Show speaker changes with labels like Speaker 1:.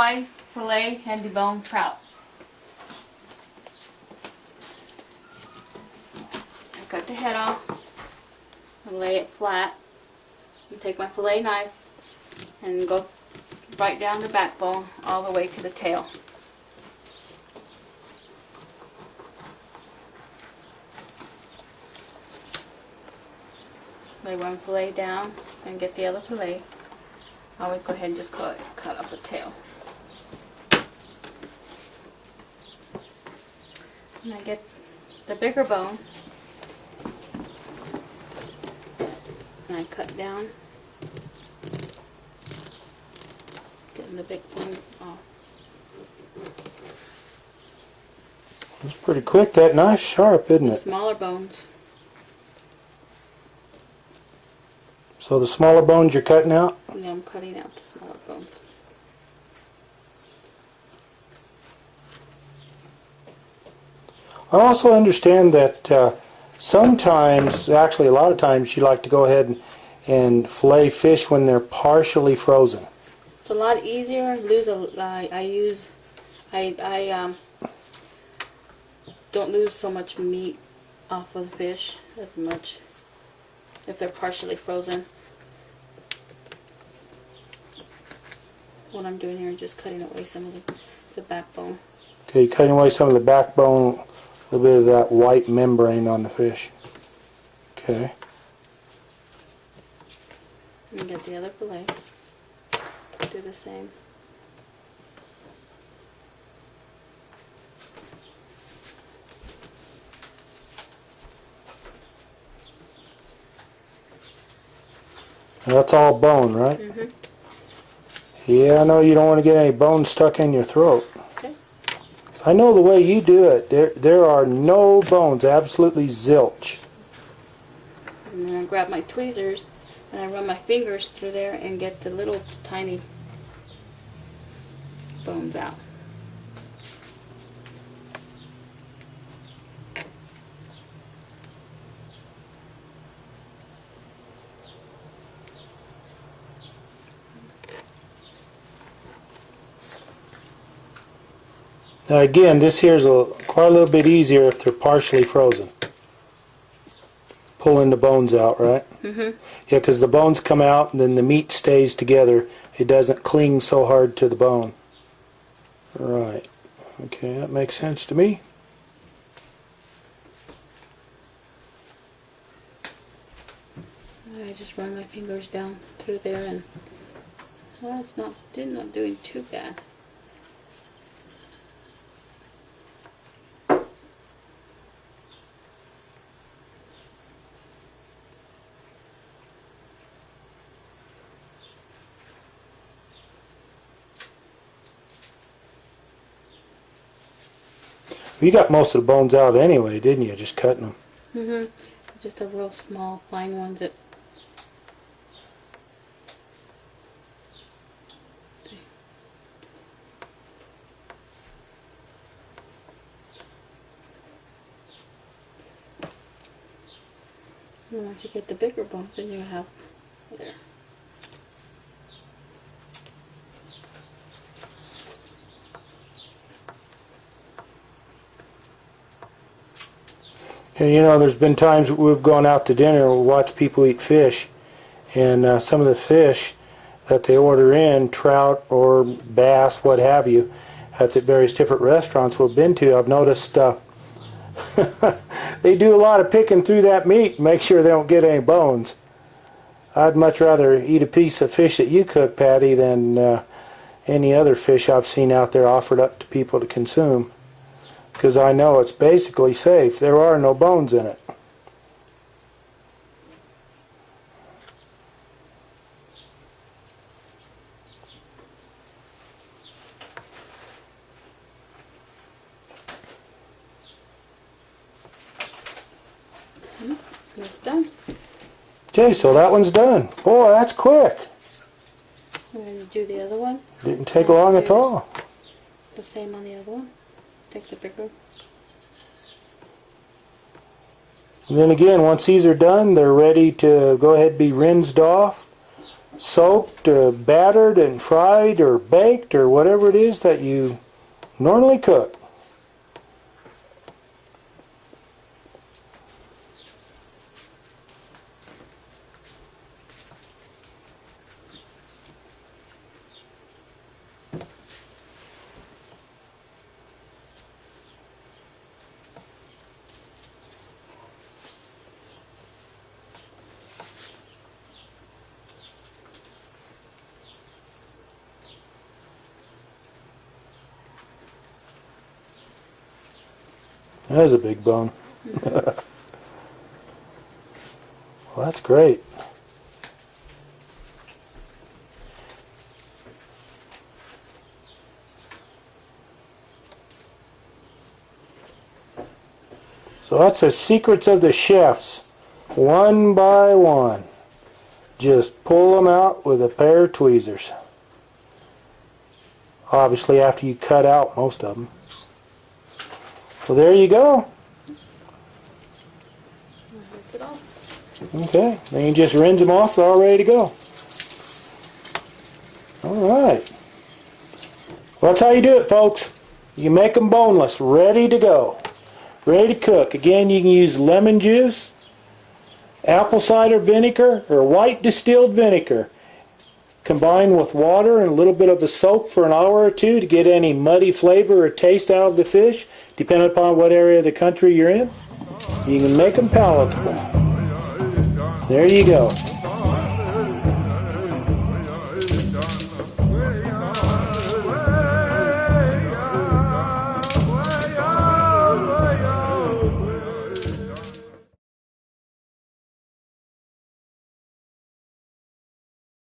Speaker 1: ribeye, fillet, and debone trout. I cut the head off and lay it flat. And take my fillet knife and go right down the backbone all the way to the tail. Lay one fillet down and get the other fillet. I always go ahead and just cut off the tail. And I get the bigger bone and I cut down, getting the big one off.
Speaker 2: It's pretty quick. That knife's sharp, isn't
Speaker 1: The
Speaker 2: it?
Speaker 1: smaller bones.
Speaker 2: So the smaller bones you're cutting out?
Speaker 1: Yeah, I'm cutting out the smaller bones.
Speaker 2: I also understand that sometimes, actually a lot of times, you like to go ahead and fillet fish when they're partially frozen.
Speaker 1: It's a lot easier. I don't lose so much meat off of the fish as much if they're partially frozen. What I'm doing here is just cutting away some of the backbone.
Speaker 2: Okay, cutting away some of the backbone, a little bit of that white membrane on the fish. Okay.
Speaker 1: And get the other fillet. Do the same.
Speaker 2: Now that's all bone, right?
Speaker 1: Mm-hmm.
Speaker 2: Yeah, I know you don't want to get any bone stuck in your throat.
Speaker 1: Okay.
Speaker 2: 'Cause I know the way you do it, there are no bones, absolutely zilch.
Speaker 1: And then I grab my tweezers and I run my fingers through there and get the little tiny bones out.
Speaker 2: Now again, this here is quite a little bit easier if they're partially frozen. Pulling the bones out, right?
Speaker 1: Mm-hmm.
Speaker 2: Yeah, because the bones come out and then the meat stays together. It doesn't cling so hard to the bone. Right. Okay, that makes sense to me.
Speaker 1: I just run my fingers down through there and well, it's not doing too bad.
Speaker 2: You got most of the bones out anyway, didn't you? Just cutting them.
Speaker 1: Mm-hmm. Just the real small, fine ones that. And once you get the bigger bones, then you have there.
Speaker 2: And you know, there's been times we've gone out to dinner and we'll watch people eat fish, and some of the fish that they order in, trout or bass, what have you, at the various different restaurants we've been to, I've noticed they do a lot of picking through that meat, make sure they don't get any bones. I'd much rather eat a piece of fish that you cook, Patty, than any other fish I've seen out there offered up to people to consume. Because I know it's basically safe. There are no bones in it.
Speaker 1: It's done.
Speaker 2: Okay, so that one's done. Boy, that's quick.
Speaker 1: I'm going to do the other one.
Speaker 2: Didn't take long at all.
Speaker 1: The same on the other one. Take the bigger.
Speaker 2: And then again, once these are done, they're ready to go ahead and be rinsed off. soaked, battered, and fried, or baked, or whatever it is that you normally cook. That is a big bone. Well, that's great. So that's the secrets of the chefs. One by one. Just pull them out with a pair of tweezers. Obviously after you cut out most of them. So there you go.
Speaker 1: That's it all.
Speaker 2: Okay, then you just rinse them off, they're all ready to go. Alright. Well, that's how you do it, folks. You make them boneless, ready to go. Ready to cook. Again, you can use lemon juice, apple cider vinegar, or white distilled vinegar. Combined with water and a little bit of a soak for an hour or two to get any muddy flavor or taste out of the fish, depending upon what area of the country you're in. You can make them palatable. There you go.